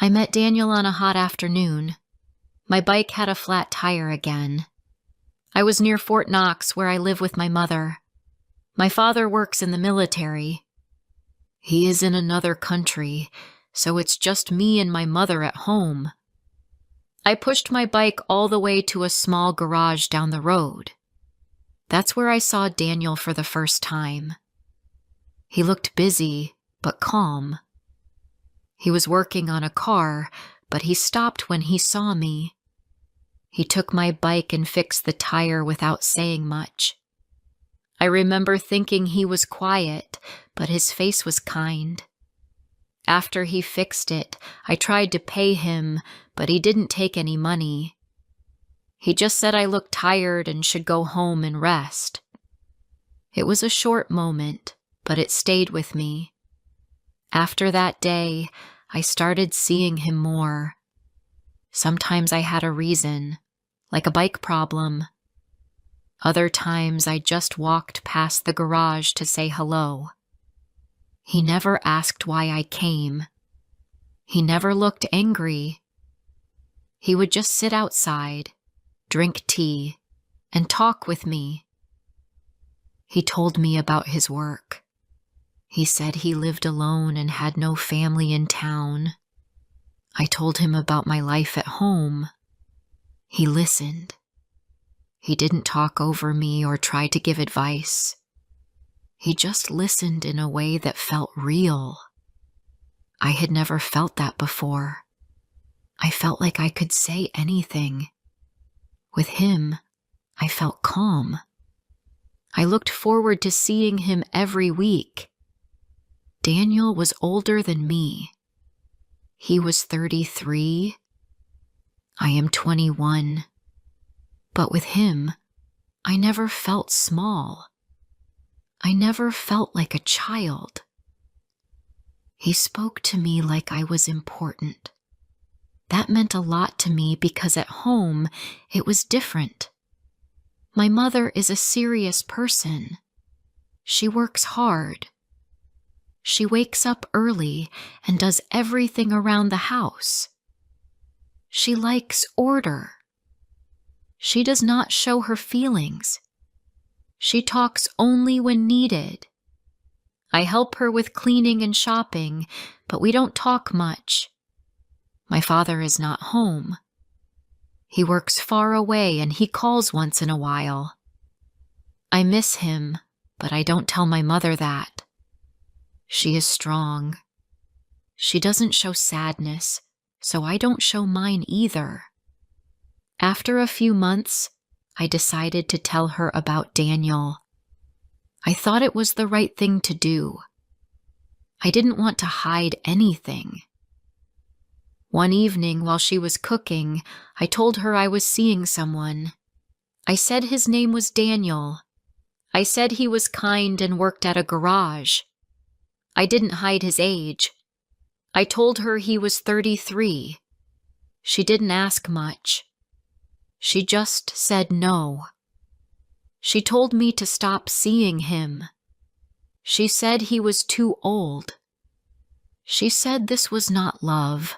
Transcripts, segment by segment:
I met Daniel on a hot afternoon. My bike had a flat tire again. I was near Fort Knox, where I live with my mother. My father works in the military. He is in another country, so it's just me and my mother at home. I pushed my bike all the way to a small garage down the road. That's where I saw Daniel for the first time. He looked busy, but calm. He was working on a car, but he stopped when he saw me. He took my bike and fixed the tire without saying much. I remember thinking he was quiet, but his face was kind. After he fixed it, I tried to pay him, but he didn't take any money. He just said I looked tired and should go home and rest. It was a short moment, but it stayed with me. After that day, I started seeing him more. Sometimes I had a reason, like a bike problem. Other times I just walked past the garage to say hello. He never asked why I came. He never looked angry. He would just sit outside, drink tea, and talk with me. He told me about his work. He said he lived alone and had no family in town. I told him about my life at home. He listened. He didn't talk over me or try to give advice. He just listened in a way that felt real. I had never felt that before. I felt like I could say anything. With him, I felt calm. I looked forward to seeing him every week. Daniel was older than me. He was 33. I am 21. But with him, I never felt small. I never felt like a child. He spoke to me like I was important. That meant a lot to me because at home, it was different. My mother is a serious person. She works hard. She wakes up early and does everything around the house. She likes order. She does not show her feelings. She talks only when needed. I help her with cleaning and shopping, but we don't talk much. My father is not home. He works far away and he calls once in a while. I miss him, but I don't tell my mother that. She is strong. She doesn't show sadness, so I don't show mine either. After a few months, I decided to tell her about Daniel. I thought it was the right thing to do. I didn't want to hide anything. One evening while she was cooking, I told her I was seeing someone. I said his name was Daniel. I said he was kind and worked at a garage. I didn't hide his age. I told her he was 33. She didn't ask much. She just said no. She told me to stop seeing him. She said he was too old. She said this was not love.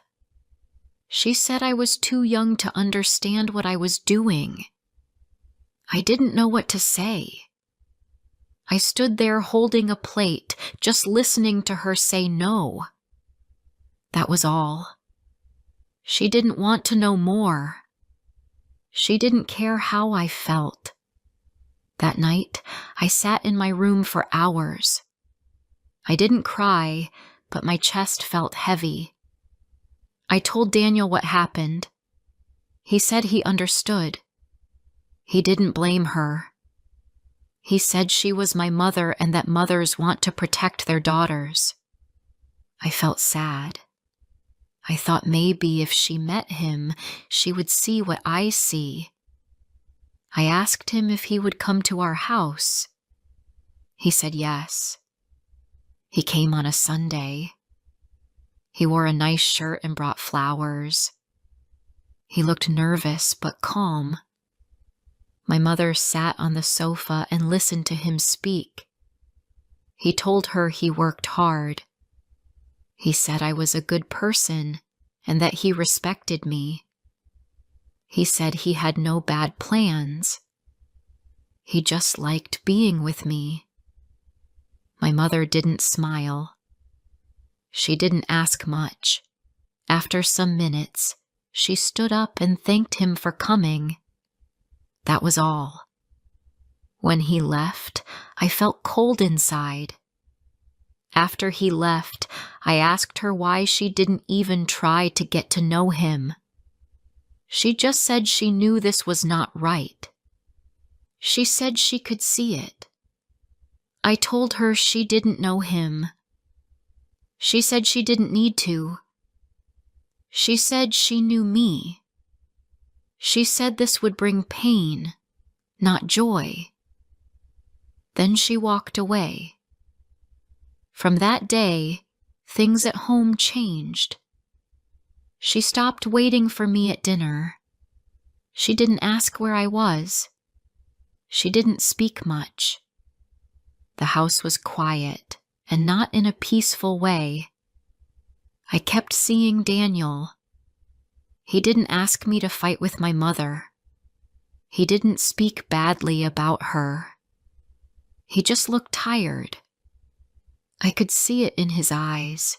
She said I was too young to understand what I was doing. I didn't know what to say. I stood there holding a plate, just listening to her say no. That was all. She didn't want to know more. She didn't care how I felt. That night, I sat in my room for hours. I didn't cry, but my chest felt heavy. I told Daniel what happened. He said he understood. He didn't blame her. He said she was my mother and that mothers want to protect their daughters. I felt sad. I thought maybe if she met him, she would see what I see. I asked him if he would come to our house. He said yes. He came on a Sunday. He wore a nice shirt and brought flowers. He looked nervous but calm. My mother sat on the sofa and listened to him speak. He told her he worked hard. He said I was a good person and that he respected me. He said he had no bad plans. He just liked being with me. My mother didn't smile. She didn't ask much. After some minutes, she stood up and thanked him for coming. That was all. When he left, I felt cold inside. After he left, I asked her why she didn't even try to get to know him. She just said she knew this was not right. She said she could see it. I told her she didn't know him. She said she didn't need to. She said she knew me. She said this would bring pain, not joy. Then she walked away. From that day, things at home changed. She stopped waiting for me at dinner. She didn't ask where I was. She didn't speak much. The house was quiet and not in a peaceful way. I kept seeing Daniel. He didn't ask me to fight with my mother. He didn't speak badly about her. He just looked tired. I could see it in his eyes.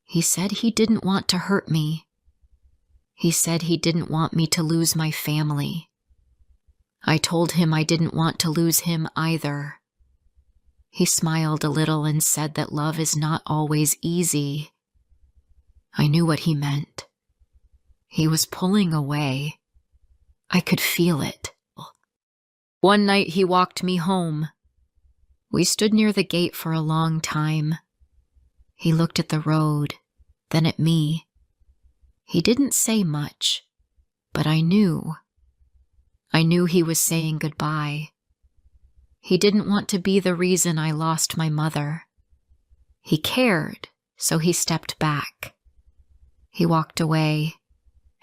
He said he didn't want to hurt me. He said he didn't want me to lose my family. I told him I didn't want to lose him either. He smiled a little and said that love is not always easy. I knew what he meant. He was pulling away. I could feel it. One night he walked me home. We stood near the gate for a long time. He looked at the road, then at me. He didn't say much, but I knew. I knew he was saying goodbye. He didn't want to be the reason I lost my mother. He cared, so he stepped back. He walked away,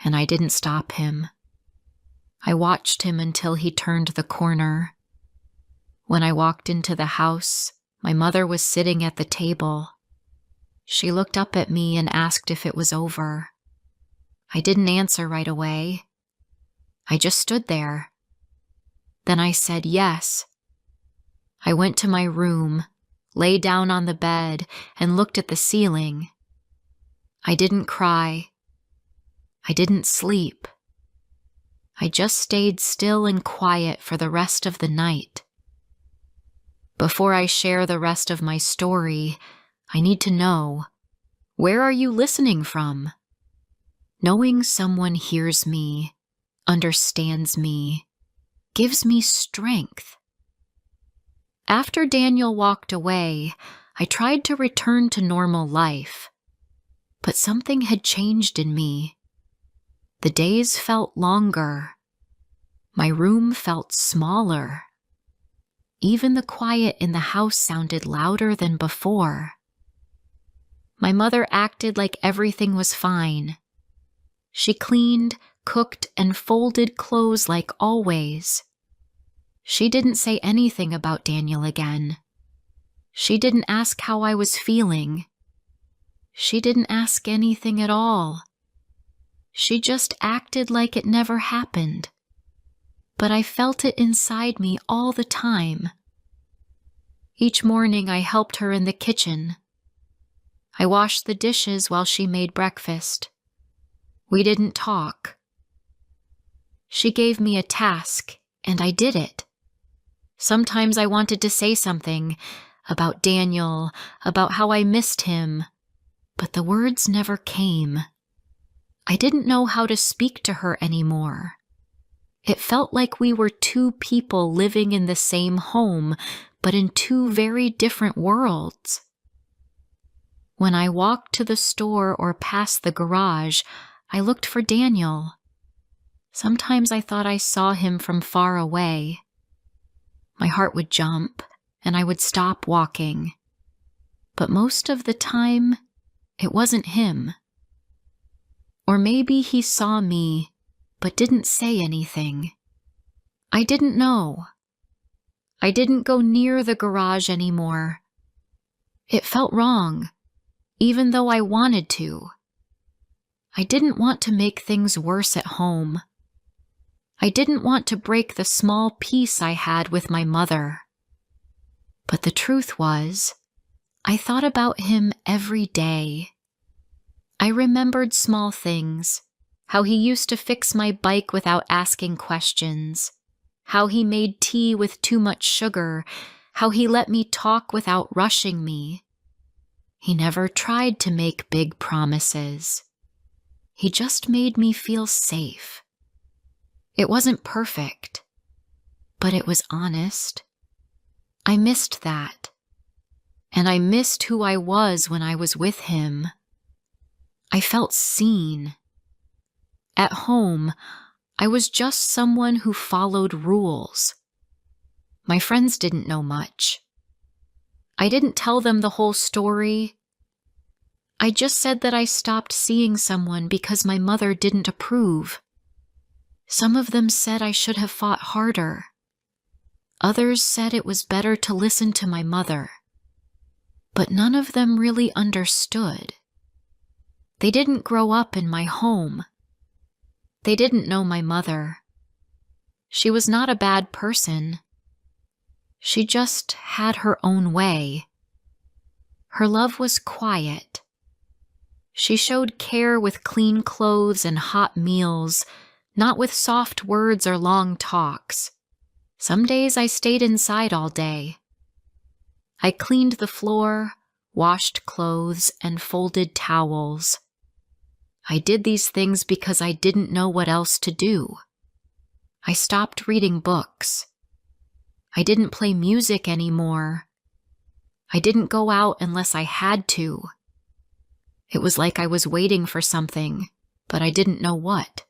and I didn't stop him. I watched him until he turned the corner. When I walked into the house, my mother was sitting at the table. She looked up at me and asked if it was over. I didn't answer right away. I just stood there. Then I said yes. I went to my room, lay down on the bed, and looked at the ceiling. I didn't cry. I didn't sleep. I just stayed still and quiet for the rest of the night. Before I share the rest of my story, I need to know, where are you listening from? Knowing someone hears me, understands me, gives me strength. After Daniel walked away, I tried to return to normal life, but something had changed in me. The days felt longer. My room felt smaller. Even the quiet in the house sounded louder than before. My mother acted like everything was fine. She cleaned, cooked, and folded clothes like always. She didn't say anything about Daniel again. She didn't ask how I was feeling. She didn't ask anything at all. She just acted like it never happened. But I felt it inside me all the time. Each morning I helped her in the kitchen. I washed the dishes while she made breakfast. We didn't talk. She gave me a task, and I did it. Sometimes I wanted to say something about Daniel, about how I missed him, but the words never came. I didn't know how to speak to her anymore. It felt like we were two people living in the same home, but in two very different worlds. When I walked to the store or past the garage, I looked for Daniel. Sometimes I thought I saw him from far away. My heart would jump, and I would stop walking. But most of the time, it wasn't him. Or maybe he saw me, but didn't say anything. I didn't know. I didn't go near the garage anymore. It felt wrong, even though I wanted to. I didn't want to make things worse at home. I didn't want to break the small peace I had with my mother. But the truth was, I thought about him every day. I remembered small things, how he used to fix my bike without asking questions, how he made tea with too much sugar, how he let me talk without rushing me. He never tried to make big promises. He just made me feel safe. It wasn't perfect, but it was honest. I missed that. And I missed who I was when I was with him. I felt seen. At home, I was just someone who followed rules. My friends didn't know much. I didn't tell them the whole story. I just said that I stopped seeing someone because my mother didn't approve. Some of them said I should have fought harder. Others said it was better to listen to my mother. But none of them really understood. They didn't grow up in my home. They didn't know my mother. She was not a bad person. She just had her own way. Her love was quiet. She showed care with clean clothes and hot meals, not with soft words or long talks. Some days I stayed inside all day. I cleaned the floor, washed clothes, and folded towels. I did these things because I didn't know what else to do. I stopped reading books. I didn't play music anymore. I didn't go out unless I had to. It was like I was waiting for something, but I didn't know what.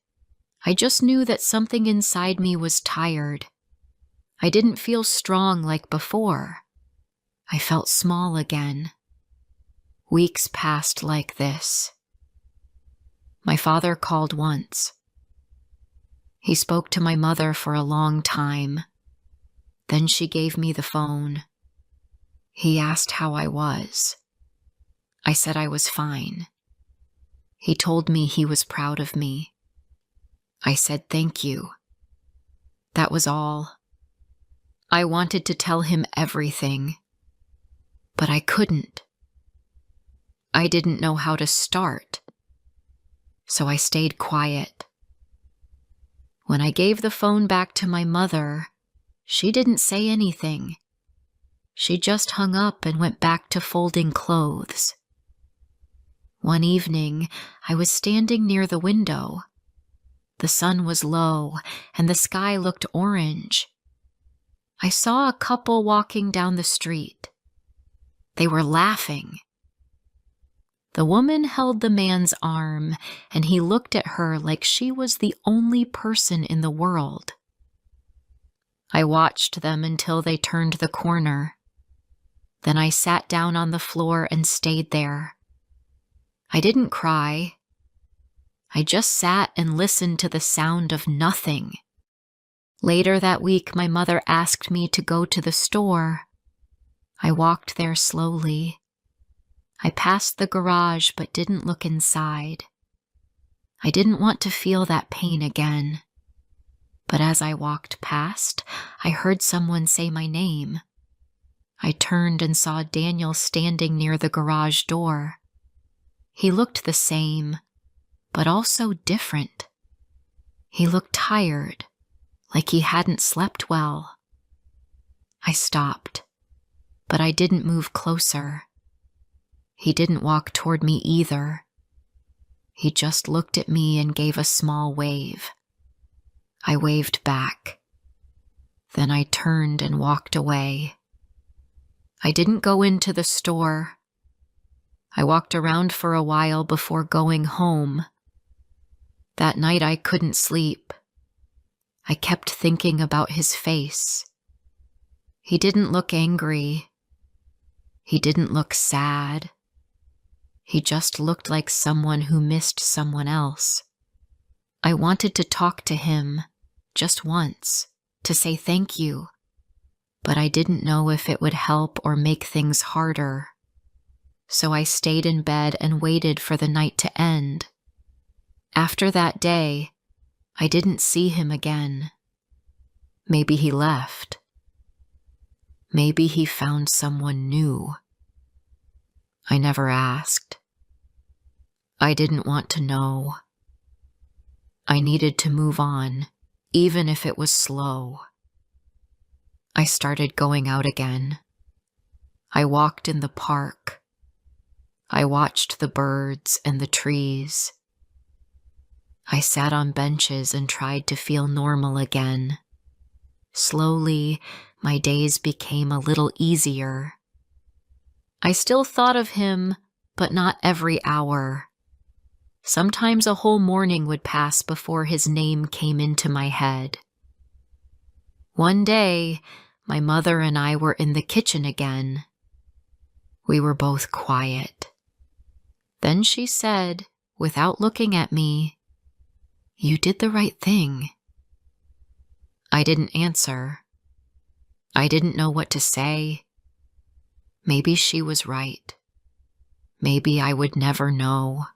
I just knew that something inside me was tired. I didn't feel strong like before. I felt small again. Weeks passed like this. My father called once. He spoke to my mother for a long time. Then she gave me the phone. He asked how I was. I said I was fine. He told me he was proud of me. I said thank you. That was all. I wanted to tell him everything, but I couldn't. I didn't know how to start, so I stayed quiet. When I gave the phone back to my mother, she didn't say anything. She just hung up and went back to folding clothes. One evening, I was standing near the window. The sun was low, and the sky looked orange. I saw a couple walking down the street. They were laughing. The woman held the man's arm, and he looked at her like she was the only person in the world. I watched them until they turned the corner. Then I sat down on the floor and stayed there. I didn't cry. I just sat and listened to the sound of nothing. Later that week, my mother asked me to go to the store. I walked there slowly. I passed the garage but didn't look inside. I didn't want to feel that pain again. But as I walked past, I heard someone say my name. I turned and saw Daniel standing near the garage door. He looked the same, but also different. He looked tired, like he hadn't slept well. I stopped, but I didn't move closer. He didn't walk toward me either. He just looked at me and gave a small wave. I waved back. Then I turned and walked away. I didn't go into the store. I walked around for a while before going home. That night I couldn't sleep. I kept thinking about his face. He didn't look angry. He didn't look sad. He just looked like someone who missed someone else. I wanted to talk to him, just once, to say thank you, but I didn't know if it would help or make things harder. So I stayed in bed and waited for the night to end. After that day, I didn't see him again. Maybe he left. Maybe he found someone new. I never asked. I didn't want to know. I needed to move on, even if it was slow. I started going out again. I walked in the park. I watched the birds and the trees. I sat on benches and tried to feel normal again. Slowly, my days became a little easier. I still thought of him, but not every hour. Sometimes a whole morning would pass before his name came into my head. One day, my mother and I were in the kitchen again. We were both quiet. Then she said, without looking at me, "You did the right thing." I didn't answer. I didn't know what to say. Maybe she was right. Maybe I would never know.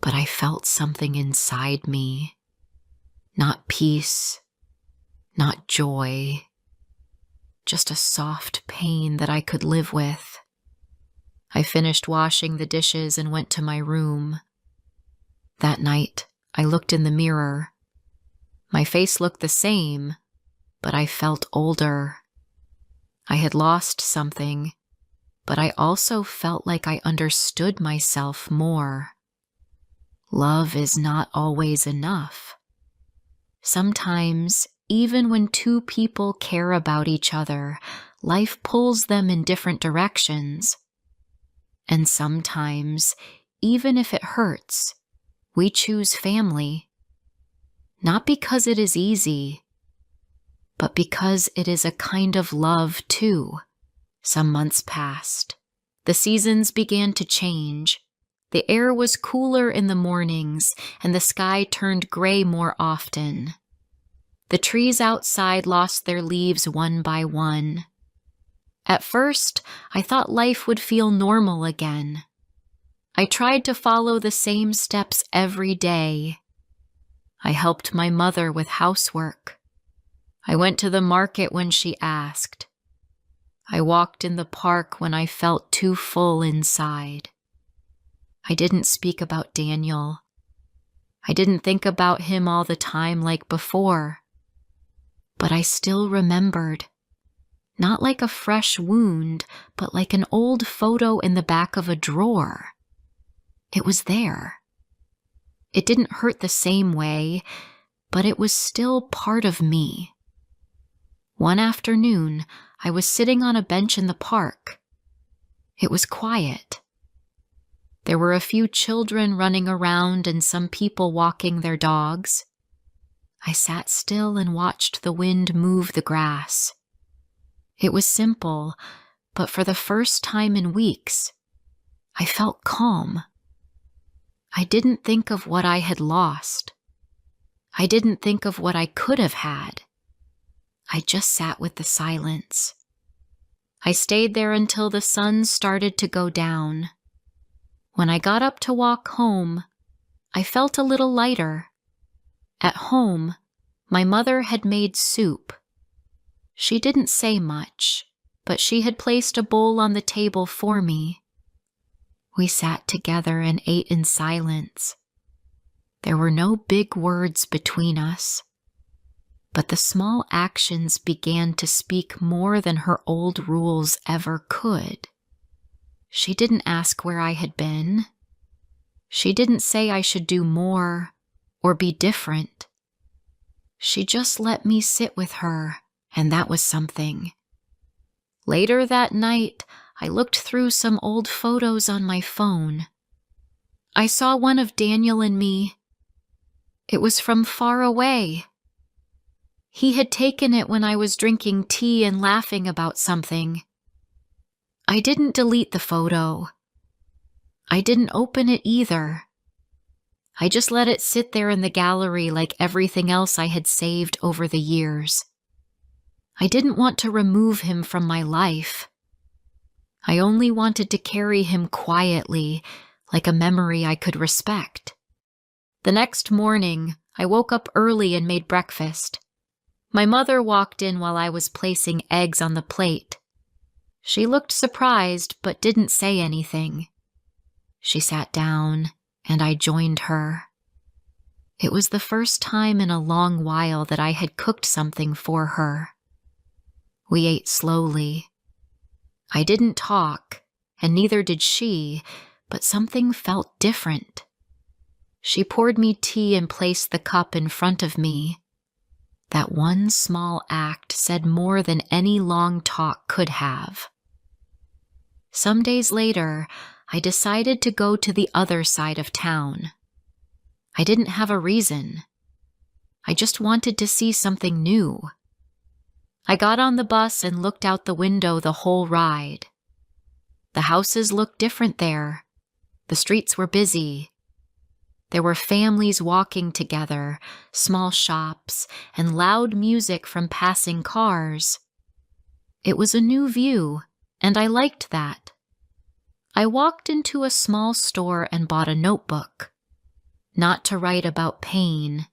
But I felt something inside me. Not peace, not joy, just a soft pain that I could live with. I finished washing the dishes and went to my room. That night, I looked in the mirror. My face looked the same, but I felt older. I had lost something, but I also felt like I understood myself more. Love is not always enough. Sometimes, even when two people care about each other, life pulls them in different directions. And sometimes, even if it hurts, we choose family. Not because it is easy, but because it is a kind of love too. Some months passed. The seasons began to change. The air was cooler in the mornings, and the sky turned gray more often. The trees outside lost their leaves one by one. At first, I thought life would feel normal again. I tried to follow the same steps every day. I helped my mother with housework. I went to the market when she asked. I walked in the park when I felt too full inside. I didn't speak about Daniel. I didn't think about him all the time like before. But I still remembered. Not like a fresh wound, but like an old photo in the back of a drawer. It was there. It didn't hurt the same way, but it was still part of me. One afternoon, I was sitting on a bench in the park. It was quiet. There were a few children running around and some people walking their dogs. I sat still and watched the wind move the grass. It was simple, but for the first time in weeks, I felt calm. I didn't think of what I had lost. I didn't think of what I could have had. I just sat with the silence. I stayed there until the sun started to go down. When I got up to walk home, I felt a little lighter. At home, my mother had made soup. She didn't say much, but she had placed a bowl on the table for me. We sat together and ate in silence. There were no big words between us, but the small actions began to speak more than her old rules ever could. She didn't ask where I had been. She didn't say I should do more or be different. She just let me sit with her, and that was something. Later that night, I looked through some old photos on my phone. I saw one of Daniel and me. It was from far away. He had taken it when I was drinking tea and laughing about something. I didn't delete the photo. I didn't open it either. I just let it sit there in the gallery like everything else I had saved over the years. I didn't want to remove him from my life. I only wanted to carry him quietly, like a memory I could respect. The next morning, I woke up early and made breakfast. My mother walked in while I was placing eggs on the plate. She looked surprised but didn't say anything. She sat down, and I joined her. It was the first time in a long while that I had cooked something for her. We ate slowly. I didn't talk, and neither did she, but something felt different. She poured me tea and placed the cup in front of me. That one small act said more than any long talk could have. Some days later, I decided to go to the other side of town. I didn't have a reason. I just wanted to see something new. I got on the bus and looked out the window the whole ride. The houses looked different there. The streets were busy. There were families walking together, small shops, and loud music from passing cars. It was a new view, and I liked that. I walked into a small store and bought a notebook. Not to write about pain,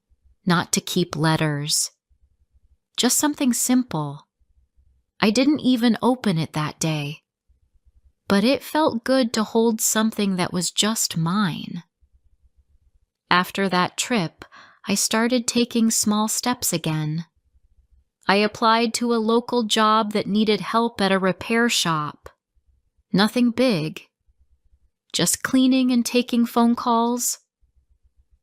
not to keep letters. Just something simple. I didn't even open it that day. But it felt good to hold something that was just mine. After that trip, I started taking small steps again. I applied to a local job that needed help at a repair shop. Nothing big. Just cleaning and taking phone calls.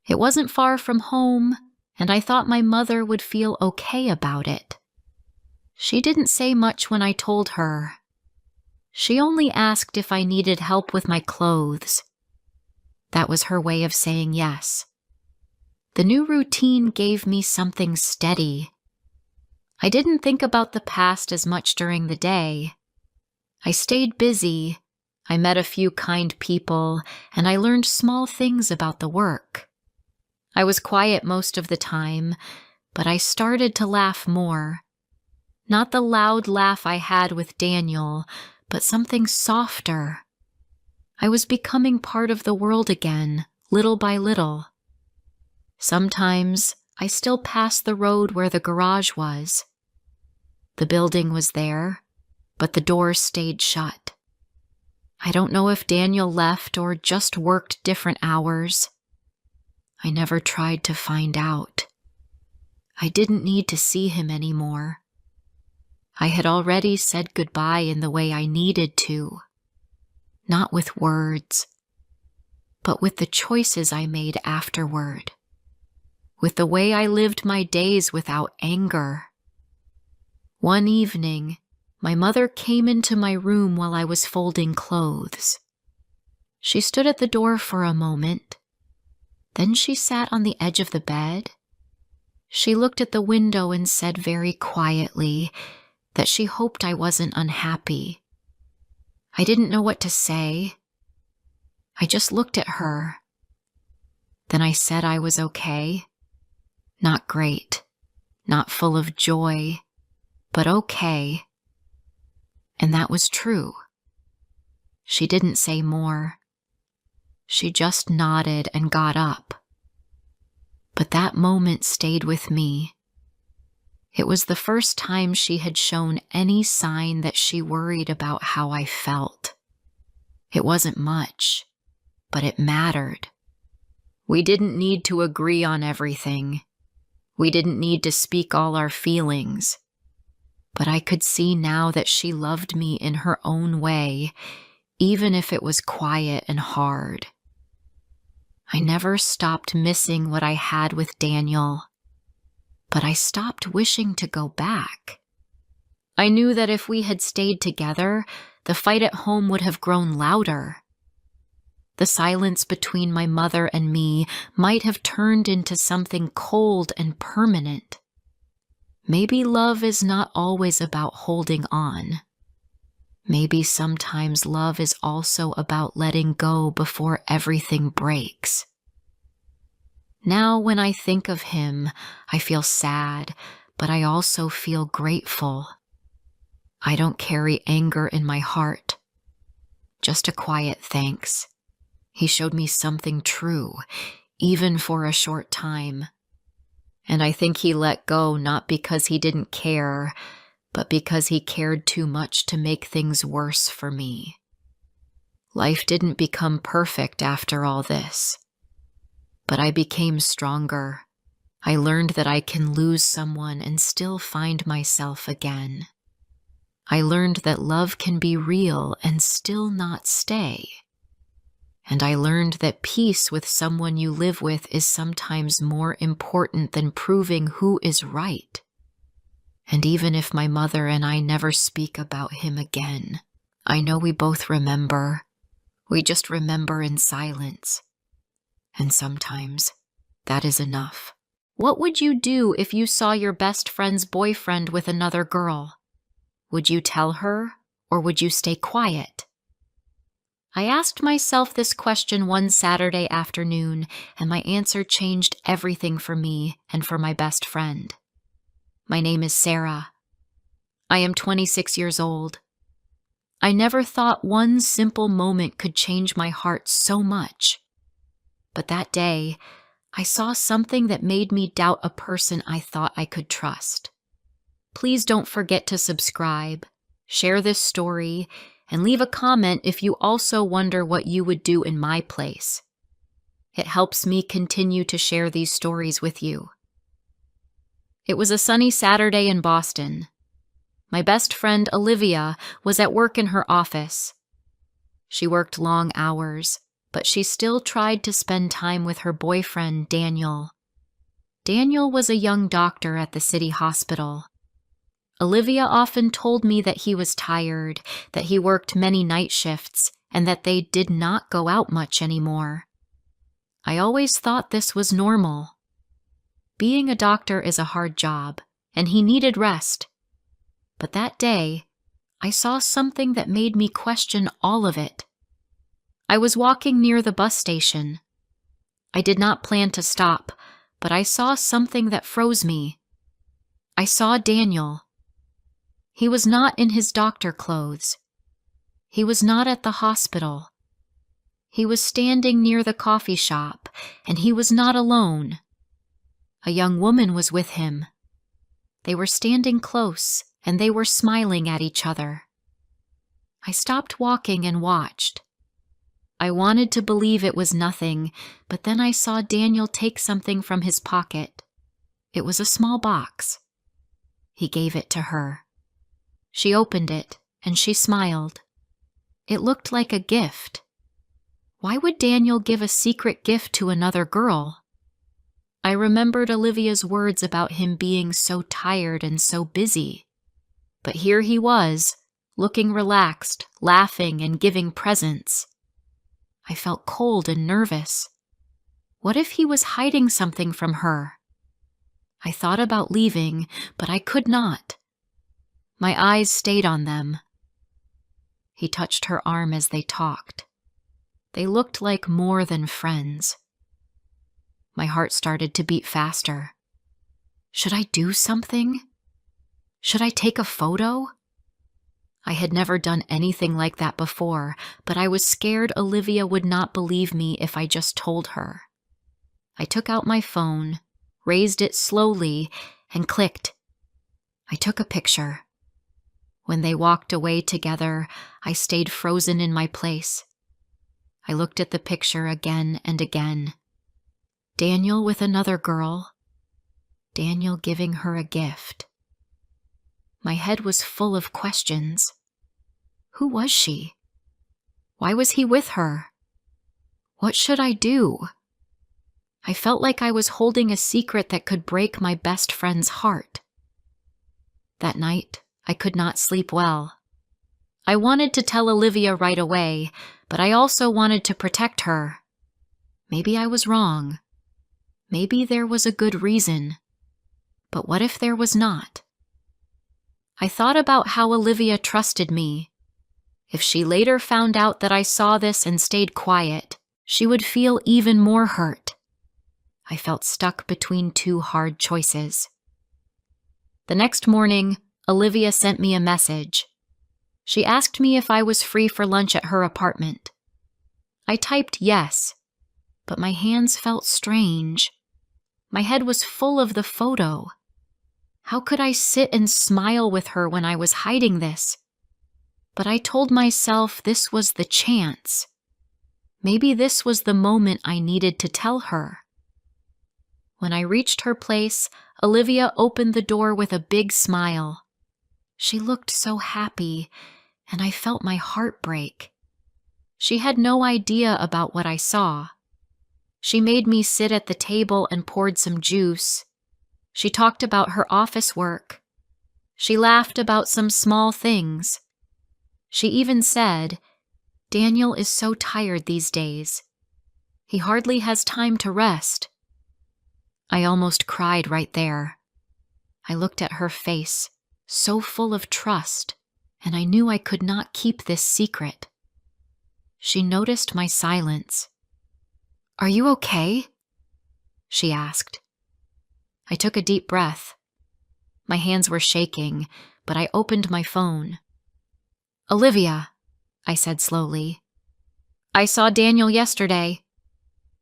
It wasn't far from home, and I thought my mother would feel okay about it. She didn't say much when I told her. She only asked if I needed help with my clothes. That was her way of saying yes. The new routine gave me something steady. I didn't think about the past as much during the day. I stayed busy, I met a few kind people, and I learned small things about the work. I was quiet most of the time, but I started to laugh more. Not the loud laugh I had with Daniel, but something softer. I was becoming part of the world again, little by little. Sometimes I still passed the road where the garage was. The building was there, but the doors stayed shut. I don't know if Daniel left or just worked different hours. I never tried to find out. I didn't need to see him anymore. I had already said goodbye in the way I needed to. Not with words, but with the choices I made afterward. With the way I lived my days without anger. One evening, my mother came into my room while I was folding clothes. She stood at the door for a moment. Then she sat on the edge of the bed. She looked at the window and said very quietly that she hoped I wasn't unhappy. I didn't know what to say. I just looked at her. Then I said I was okay. Not great, not full of joy, but okay. And that was true. She didn't say more. She just nodded and got up. But that moment stayed with me. It was the first time she had shown any sign that she worried about how I felt. It wasn't much, but it mattered. We didn't need to agree on everything. We didn't need to speak all our feelings. But I could see now that she loved me in her own way, even if it was quiet and hard. I never stopped missing what I had with Daniel, but I stopped wishing to go back. I knew that if we had stayed together, the fight at home would have grown louder. The silence between my mother and me might have turned into something cold and permanent. Maybe love is not always about holding on. Maybe sometimes love is also about letting go before everything breaks. Now when I think of him, I feel sad, but I also feel grateful. I don't carry anger in my heart. Just a quiet thanks. He showed me something true, even for a short time. And I think he let go not because he didn't care, but because he cared too much to make things worse for me. Life didn't become perfect after all this, but I became stronger. I learned that I can lose someone and still find myself again. I learned that love can be real and still not stay. And I learned that peace with someone you live with is sometimes more important than proving who is right. And even if my mother and I never speak about him again, I know we both remember. We just remember in silence. And sometimes that is enough. What would you do if you saw your best friend's boyfriend with another girl? Would you tell her, or would you stay quiet? I asked myself this question one Saturday afternoon, and my answer changed everything for me and for my best friend. My name is Sarah. I am 26 years old. I never thought one simple moment could change my heart so much. But that day, I saw something that made me doubt a person I thought I could trust. Please don't forget to subscribe, share this story, and leave a comment if you also wonder what you would do in my place. It helps me continue to share these stories with you. It was a sunny Saturday in Boston. My best friend, Olivia, was at work in her office. She worked long hours, but she still tried to spend time with her boyfriend, Daniel. Daniel was a young doctor at the city hospital. Olivia often told me that he was tired, that he worked many night shifts, and that they did not go out much anymore. I always thought this was normal. Being a doctor is a hard job, and he needed rest. But that day, I saw something that made me question all of it. I was walking near the bus station. I did not plan to stop, but I saw something that froze me. I saw Daniel. He was not in his doctor clothes. He was not at the hospital. He was standing near the coffee shop, and he was not alone. A young woman was with him. They were standing close, and they were smiling at each other. I stopped walking and watched. I wanted to believe it was nothing, but then I saw Daniel take something from his pocket. It was a small box. He gave it to her. She opened it, and she smiled. It looked like a gift. Why would Daniel give a secret gift to another girl? I remembered Olivia's words about him being so tired and so busy. But here he was, looking relaxed, laughing, and giving presents. I felt cold and nervous. What if he was hiding something from her? I thought about leaving, but I could not. My eyes stayed on them. He touched her arm as they talked. They looked like more than friends. My heart started to beat faster. Should I do something? Should I take a photo? I had never done anything like that before, but I was scared Olivia would not believe me if I just told her. I took out my phone, raised it slowly, and clicked. I took a picture. When they walked away together, I stayed frozen in my place. I looked at the picture again and again. Daniel with another girl. Daniel giving her a gift. My head was full of questions. Who was she? Why was he with her? What should I do? I felt like I was holding a secret that could break my best friend's heart. That night, I could not sleep well. I wanted to tell Olivia right away, but I also wanted to protect her. Maybe I was wrong. Maybe there was a good reason. But what if there was not? I thought about how Olivia trusted me. If she later found out that I saw this and stayed quiet, she would feel even more hurt. I felt stuck between two hard choices. The next morning, Olivia sent me a message. She asked me if I was free for lunch at her apartment. I typed yes, but my hands felt strange. My head was full of the photo. How could I sit and smile with her when I was hiding this? But I told myself this was the chance. Maybe this was the moment I needed to tell her. When I reached her place, Olivia opened the door with a big smile. She looked so happy, and I felt my heart break. She had no idea about what I saw. She made me sit at the table and poured some juice. She talked about her office work. She laughed about some small things. She even said, "Daniel is so tired these days. He hardly has time to rest." I almost cried right there. I looked at her face, so full of trust, and I knew I could not keep this secret. She noticed my silence. "Are you okay?" she asked. I took a deep breath. My hands were shaking, but I opened my phone. "Olivia," I said slowly. "I saw Daniel yesterday."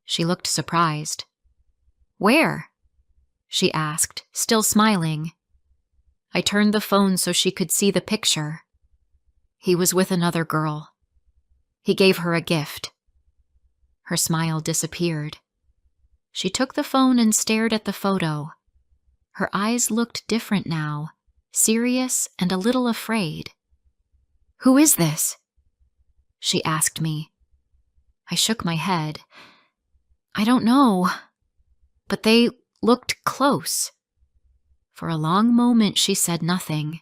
She looked surprised. "Where?" she asked, still smiling. I turned the phone so she could see the picture. He was with another girl. He gave her a gift. Her smile disappeared. She took the phone and stared at the photo. Her eyes looked different now, serious and a little afraid. "Who is this?" she asked me. I shook my head. "I don't know, but they looked close." For a long moment she said nothing.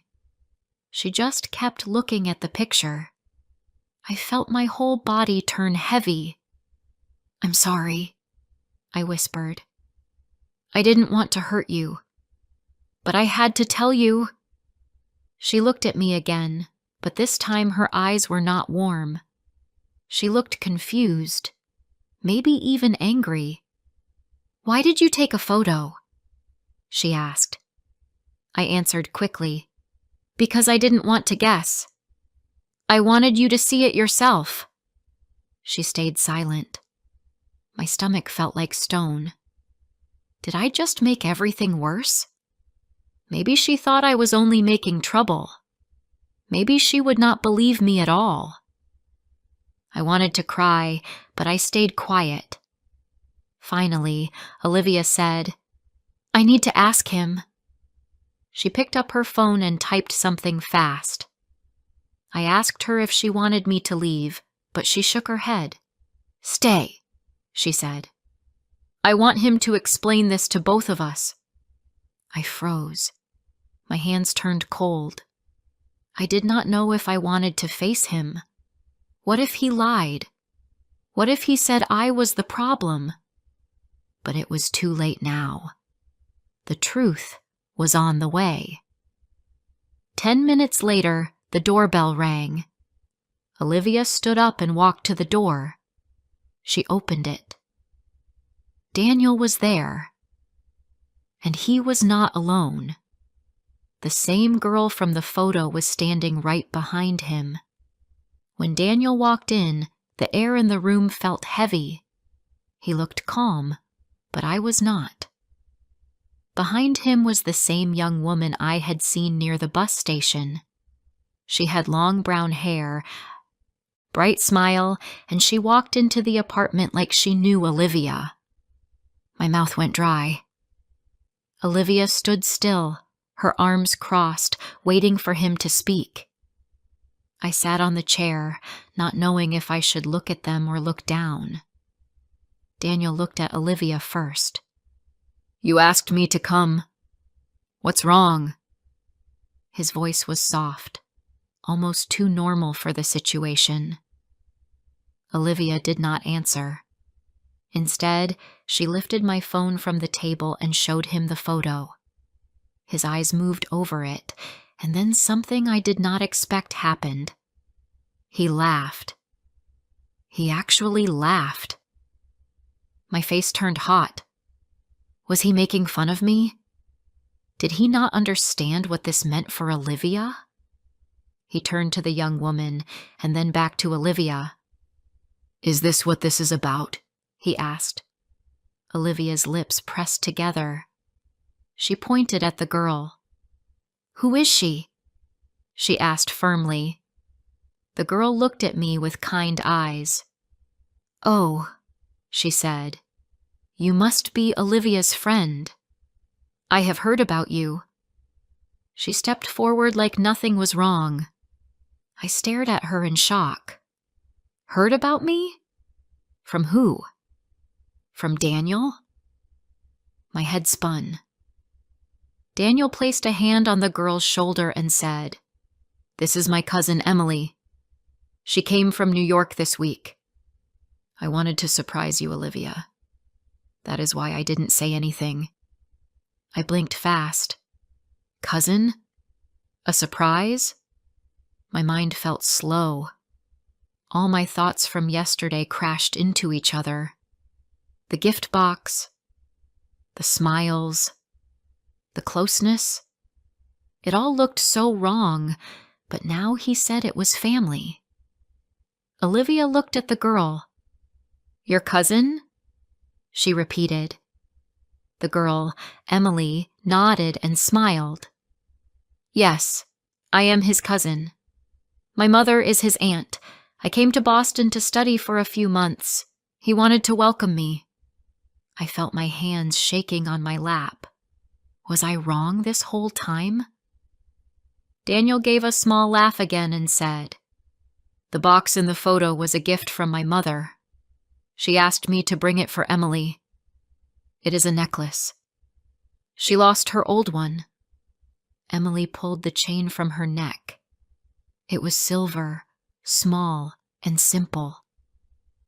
She just kept looking at the picture. I felt my whole body turn heavy. "I'm sorry," I whispered. "I didn't want to hurt you, but I had to tell you." She looked at me again, but this time her eyes were not warm. She looked confused, maybe even angry. "Why did you take a photo?" she asked. I answered quickly, "Because I didn't want to guess. I wanted you to see it yourself." She stayed silent. My stomach felt like stone. Did I just make everything worse? Maybe she thought I was only making trouble. Maybe she would not believe me at all. I wanted to cry, but I stayed quiet. Finally, Olivia said, "I need to ask him." She picked up her phone and typed something fast. I asked her if she wanted me to leave, but she shook her head. "Stay," she said. "I want him to explain this to both of us." I froze. My hands turned cold. I did not know if I wanted to face him. What if he lied? What if he said I was the problem? But it was too late now. The truth was on the way. 10 minutes later, the doorbell rang. Olivia stood up and walked to the door. She opened it. Daniel was there. And he was not alone. The same girl from the photo was standing right behind him. When Daniel walked in, the air in the room felt heavy. He looked calm, but I was not. Behind him was the same young woman I had seen near the bus station. She had long brown hair, bright smile, and she walked into the apartment like she knew Olivia. My mouth went dry. Olivia stood still, her arms crossed, waiting for him to speak. I sat on the chair, not knowing if I should look at them or look down. Daniel looked at Olivia first. "You asked me to come. What's wrong?" His voice was soft, almost too normal for the situation. Olivia did not answer. Instead, she lifted my phone from the table and showed him the photo. His eyes moved over it, and then something I did not expect happened. He laughed. He actually laughed. My face turned hot. Was he making fun of me? Did he not understand what this meant for Olivia? He turned to the young woman and then back to Olivia. "Is this what this is about?" he asked. Olivia's lips pressed together. She pointed at the girl. Who is she? She asked firmly. The girl looked at me with kind eyes. Oh, she said, you must be Olivia's friend. I have heard about you. She stepped forward like nothing was wrong. I stared at her in shock. Heard about me? From who? From Daniel? My head spun. Daniel placed a hand on the girl's shoulder and said, This is my cousin Emily. She came from New York this week. I wanted to surprise you, Olivia. That is why I didn't say anything. I blinked fast. Cousin? A surprise? My mind felt slow. All my thoughts from yesterday crashed into each other. The gift box, the smiles, the closeness. It all looked so wrong, but now he said it was family. Olivia looked at the girl. Your cousin? She repeated. The girl, Emily, nodded and smiled. Yes, I am his cousin. My mother is his aunt. I came to Boston to study for a few months. He wanted to welcome me. I felt my hands shaking on my lap. Was I wrong this whole time? Daniel gave a small laugh again and said, The box in the photo was a gift from my mother. She asked me to bring it for Emily. It is a necklace. She lost her old one. Emily pulled the chain from her neck. It was silver, small, and simple.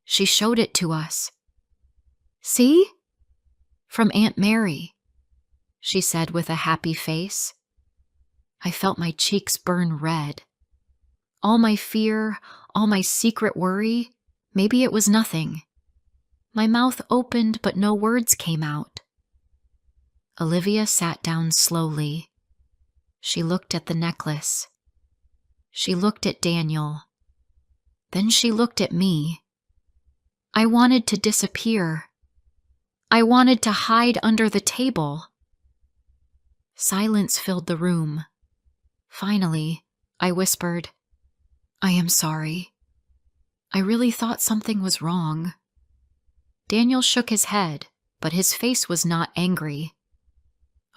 She showed it to us. See? From Aunt Mary, she said with a happy face. I felt my cheeks burn red. All my fear, all my secret worry, maybe it was nothing. My mouth opened, but no words came out. Olivia sat down slowly. She looked at the necklace. She looked at Daniel. Then she looked at me. I wanted to disappear. I wanted to hide under the table. Silence filled the room. Finally, I whispered, I am sorry. I really thought something was wrong. Daniel shook his head, but his face was not angry.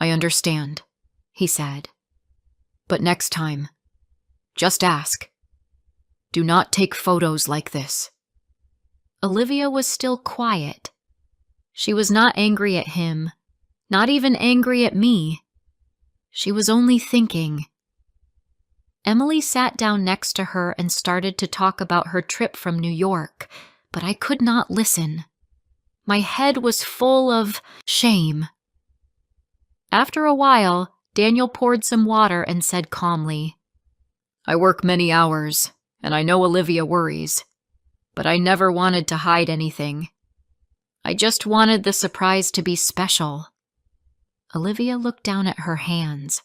I understand, he said. But next time, just ask. Do not take photos like this. Olivia was still quiet. She was not angry at him, not even angry at me. She was only thinking. Emily sat down next to her and started to talk about her trip from New York, but I could not listen. My head was full of shame. After a while, Daniel poured some water and said calmly, I work many hours, and I know Olivia worries, but I never wanted to hide anything. I just wanted the surprise to be special. Olivia looked down at her hands.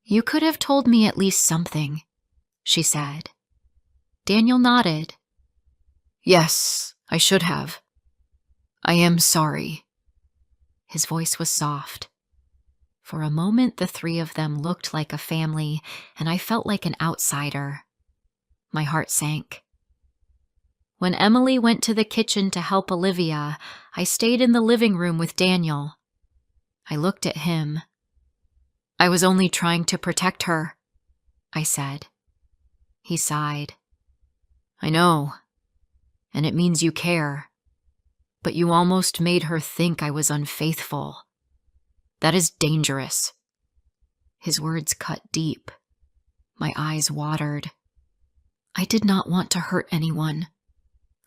You could have told me at least something, she said. Daniel nodded. Yes, I should have. I am sorry. His voice was soft. For a moment, the three of them looked like a family, and I felt like an outsider. My heart sank. When Emily went to the kitchen to help Olivia, I stayed in the living room with Daniel. I looked at him. I was only trying to protect her, I said. He sighed. I know, and it means you care. But you almost made her think I was unfaithful. That is dangerous. His words cut deep. My eyes watered. I did not want to hurt anyone,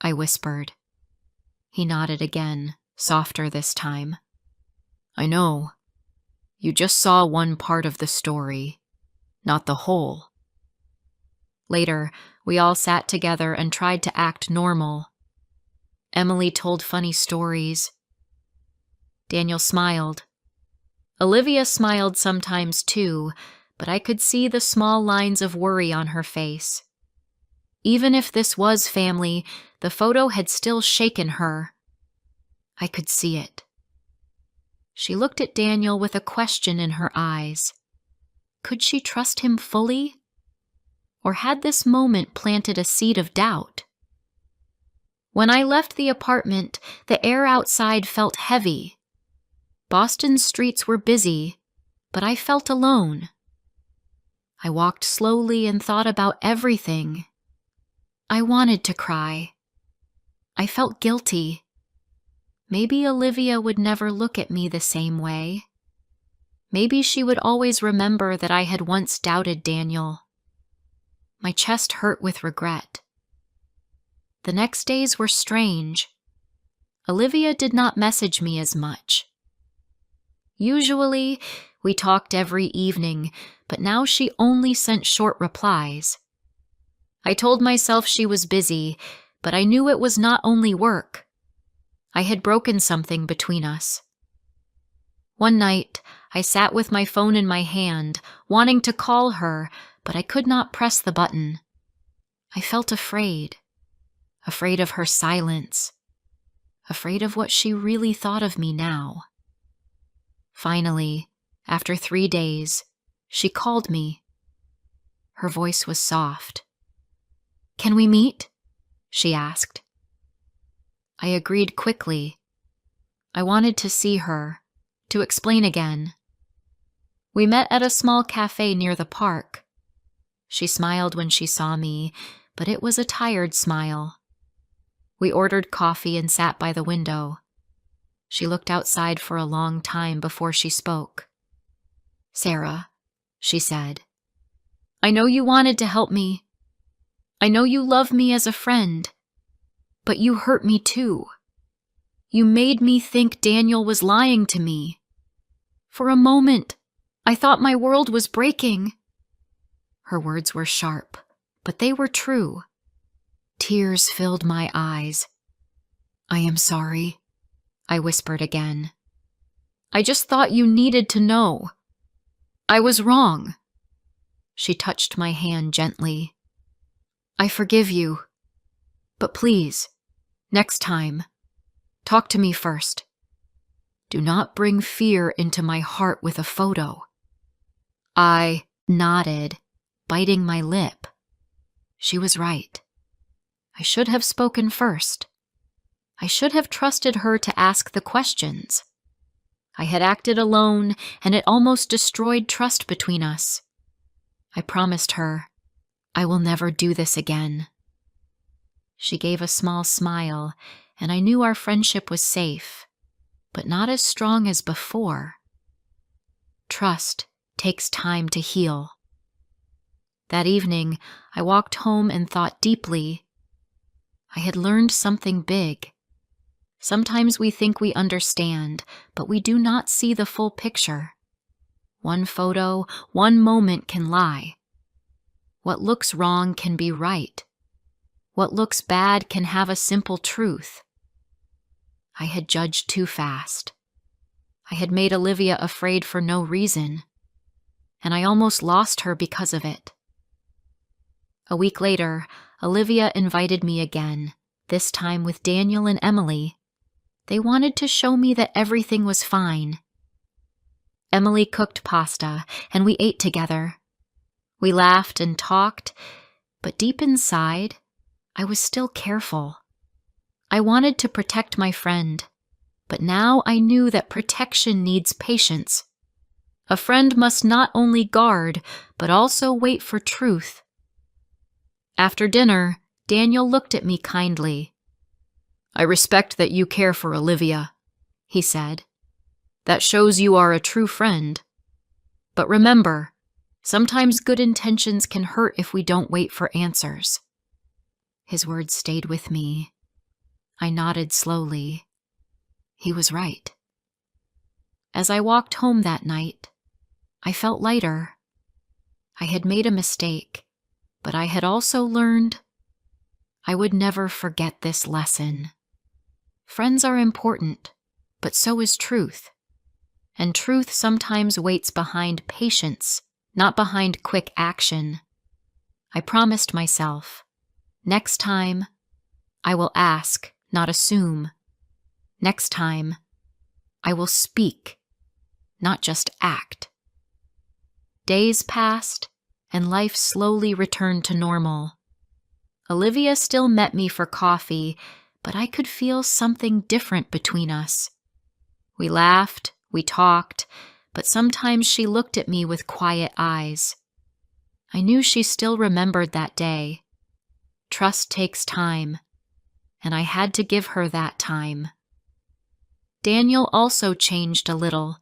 I whispered. He nodded again, softer this time. I know. You just saw one part of the story, not the whole. Later, we all sat together and tried to act normal. Emily told funny stories. Daniel smiled. Olivia smiled sometimes too, but I could see the small lines of worry on her face. Even if this was family, the photo had still shaken her. I could see it. She looked at Daniel with a question in her eyes. Could she trust him fully? Or had this moment planted a seed of doubt? When I left the apartment, the air outside felt heavy. Boston's streets were busy, but I felt alone. I walked slowly and thought about everything. I wanted to cry. I felt guilty. Maybe Olivia would never look at me the same way. Maybe she would always remember that I had once doubted Daniel. My chest hurt with regret. The next days were strange. Olivia did not message me as much. Usually, we talked every evening, but now she only sent short replies. I told myself she was busy, but I knew it was not only work. I had broken something between us. One night, I sat with my phone in my hand, wanting to call her, but I could not press the button. I felt afraid of her silence, afraid of what she really thought of me now. Finally, after 3 days, she called me. Her voice was soft. "Can we meet?" she asked. I agreed quickly. I wanted to see her, to explain again. We met at a small cafe near the park. She smiled when she saw me, but it was a tired smile. We ordered coffee and sat by the window. She looked outside for a long time before she spoke. "Sarah," she said, "I know you wanted to help me. I know you love me as a friend, but you hurt me too. You made me think Daniel was lying to me. For a moment, I thought my world was breaking." Her words were sharp, but they were true. Tears filled my eyes. "I am sorry," I whispered again. "I just thought you needed to know. I was wrong." She touched my hand gently. "I forgive you. But please, next time, talk to me first. Do not bring fear into my heart with a photo." I nodded, biting my lip. She was right. I should have spoken first. I should have trusted her to ask the questions. I had acted alone, and it almost destroyed trust between us. I promised her, I will never do this again. She gave a small smile, and I knew our friendship was safe, but not as strong as before. Trust takes time to heal. That evening, I walked home and thought deeply. I had learned something big. Sometimes we think we understand, but we do not see the full picture. One photo, one moment can lie. What looks wrong can be right. What looks bad can have a simple truth. I had judged too fast. I had made Olivia afraid for no reason, and I almost lost her because of it. A week later, Olivia invited me again, this time with Daniel and Emily. They wanted to show me that everything was fine. Emily cooked pasta, and we ate together. We laughed and talked, but deep inside, I was still careful. I wanted to protect my friend, but now I knew that protection needs patience. A friend must not only guard, but also wait for truth. After dinner, Daniel looked at me kindly. "I respect that you care for Olivia," he said. "That shows you are a true friend. But remember, sometimes good intentions can hurt if we don't wait for answers." His words stayed with me. I nodded slowly. He was right. As I walked home that night, I felt lighter. I had made a mistake, but I had also learned I would never forget this lesson. Friends are important, but so is truth. And truth sometimes waits behind patience, not behind quick action. I promised myself, next time, I will ask, not assume. Next time, I will speak, not just act. Days passed, and life slowly returned to normal. Olivia still met me for coffee, but I could feel something different between us. We laughed, we talked, but sometimes she looked at me with quiet eyes. I knew she still remembered that day. Trust takes time, and I had to give her that time. Daniel also changed a little.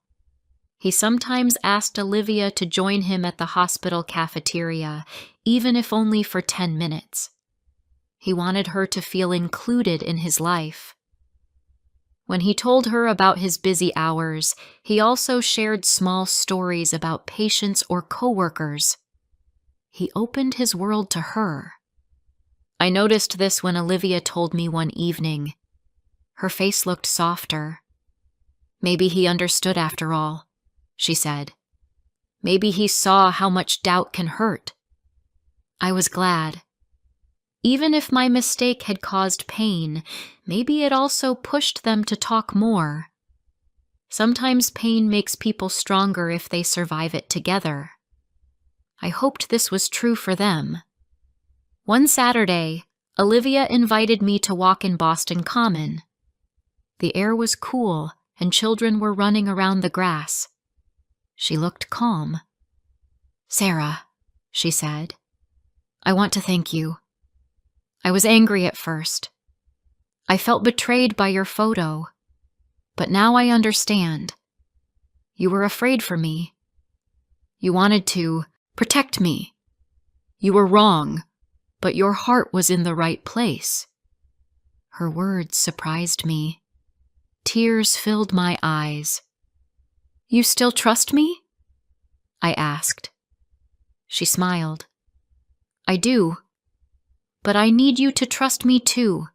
He sometimes asked Olivia to join him at the hospital cafeteria, even if only for 10 minutes. He wanted her to feel included in his life. When he told her about his busy hours, he also shared small stories about patients or coworkers. He opened his world to her. I noticed this when Olivia told me one evening. Her face looked softer. Maybe he understood after all, she said. Maybe he saw how much doubt can hurt. I was glad. Even if my mistake had caused pain, maybe it also pushed them to talk more. Sometimes pain makes people stronger if they survive it together. I hoped this was true for them. One Saturday, Olivia invited me to walk in Boston Common. The air was cool, and children were running around the grass. She looked calm. "Sarah," she said, "I want to thank you. I was angry at first. I felt betrayed by your photo. But now I understand. You were afraid for me. You wanted to protect me. You were wrong, but your heart was in the right place." Her words surprised me. Tears filled my eyes. "You still trust me?" I asked. She smiled. "I do. But I need you to trust me too.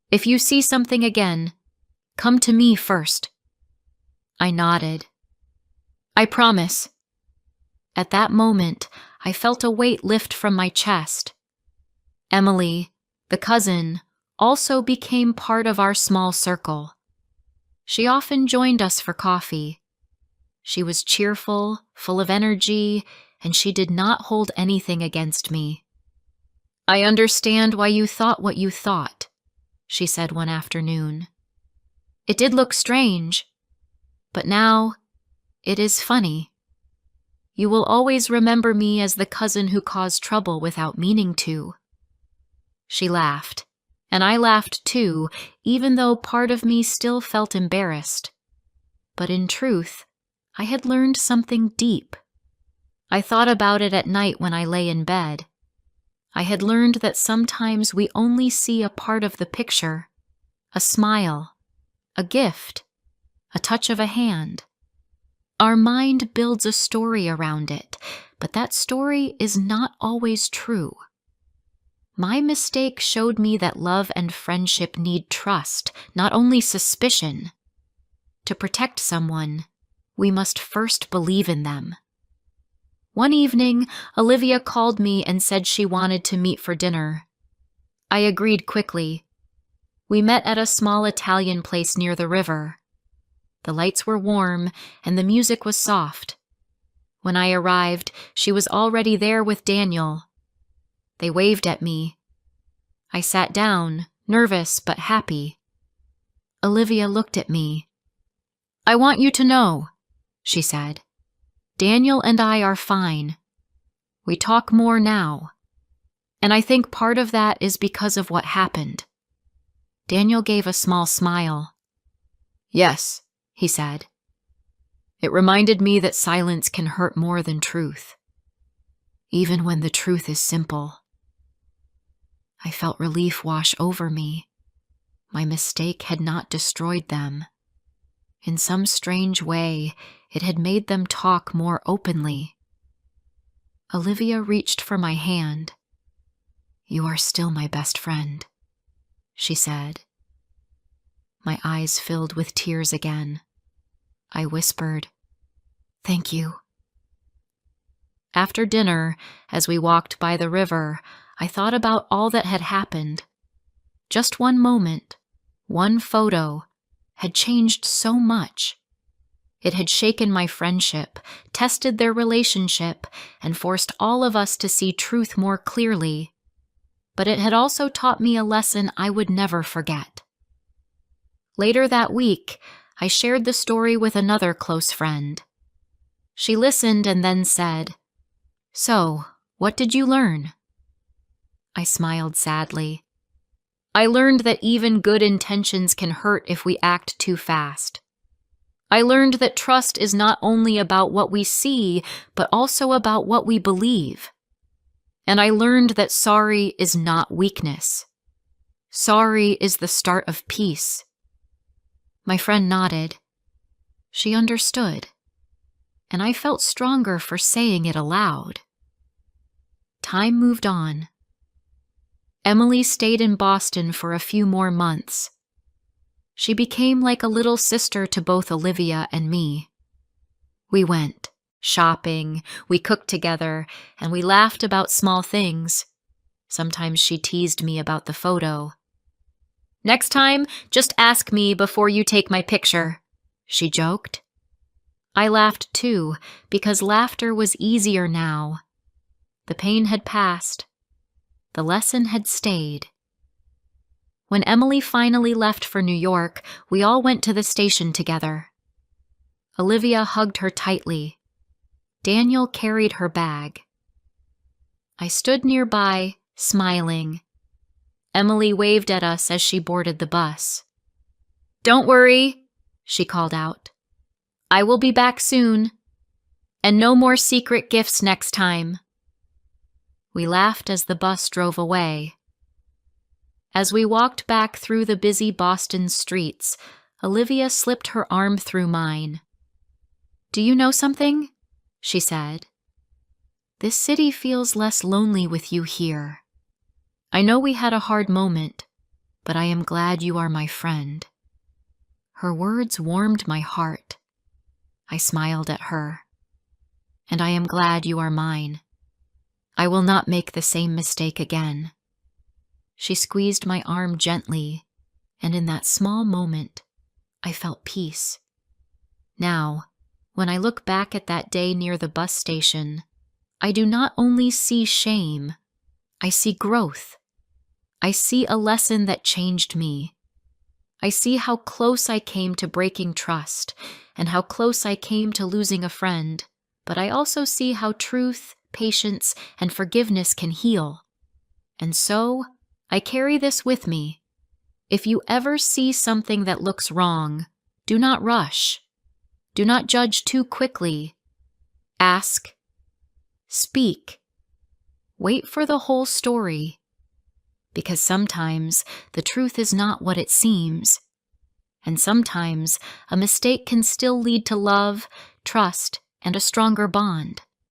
If you see something again, come to me first." I nodded. "I promise." At that moment, I felt a weight lift from my chest. Emily, the cousin, also became part of our small circle. She often joined us for coffee. She was cheerful, full of energy, and she did not hold anything against me. "I understand why you thought what you thought," she said one afternoon. "It did look strange, but now it is funny. You will always remember me as the cousin who caused trouble without meaning to." She laughed, and I laughed too, even though part of me still felt embarrassed. But in truth, I had learned something deep. I thought about it at night when I lay in bed. I had learned that sometimes we only see a part of the picture, a smile, a gift, a touch of a hand. Our mind builds a story around it, but that story is not always true. My mistake showed me that love and friendship need trust, not only suspicion. To protect someone, we must first believe in them. One evening, Olivia called me and said she wanted to meet for dinner. I agreed quickly. We met at a small Italian place near the river. The lights were warm and the music was soft. When I arrived, she was already there with Daniel. They waved at me. I sat down, nervous but happy. Olivia looked at me. "I want you to know," she said. "Daniel and I are fine. We talk more now. And I think part of that is because of what happened." Daniel gave a small smile. "Yes," he said. "It reminded me that silence can hurt more than truth, even when the truth is simple." I felt relief wash over me. My mistake had not destroyed them. In some strange way, it had made them talk more openly. Olivia reached for my hand. "You are still my best friend," she said. My eyes filled with tears again. I whispered, "Thank you." After dinner, as we walked by the river, I thought about all that had happened. Just one moment, one photo, had changed so much. It had shaken my friendship, tested their relationship, and forced all of us to see truth more clearly. But it had also taught me a lesson I would never forget. Later that week, I shared the story with another close friend. She listened and then said, "So, what did you learn?" I smiled sadly. I learned that even good intentions can hurt if we act too fast. I learned that trust is not only about what we see, but also about what we believe. And I learned that sorry is not weakness. Sorry is the start of peace. My friend nodded. She understood, and I felt stronger for saying it aloud. Time moved on. Emily stayed in Boston for a few more months. She became like a little sister to both Olivia and me. We went shopping, we cooked together, and we laughed about small things. Sometimes she teased me about the photo. "Next time, just ask me before you take my picture," she joked. I laughed too, because laughter was easier now. The pain had passed. The lesson had stayed. When Emily finally left for New York, we all went to the station together. Olivia hugged her tightly. Daniel carried her bag. I stood nearby, smiling. Emily waved at us as she boarded the bus. "Don't worry," she called out. "I will be back soon. And no more secret gifts next time." We laughed as the bus drove away. As we walked back through the busy Boston streets, Olivia slipped her arm through mine. "Do you know something?" she said. "This city feels less lonely with you here. I know we had a hard moment, but I am glad you are my friend." Her words warmed my heart. I smiled at her. "And I am glad you are mine. I will not make the same mistake again." She squeezed my arm gently, and in that small moment, I felt peace. Now, when I look back at that day near the bus station, I do not only see shame, I see growth. I see a lesson that changed me. I see how close I came to breaking trust, and how close I came to losing a friend, but I also see how truth, patience, and forgiveness can heal. And so, I carry this with me. If you ever see something that looks wrong, do not rush. Do not judge too quickly. Ask. Speak. Wait for the whole story. Because sometimes the truth is not what it seems. And sometimes a mistake can still lead to love, trust, and a stronger bond.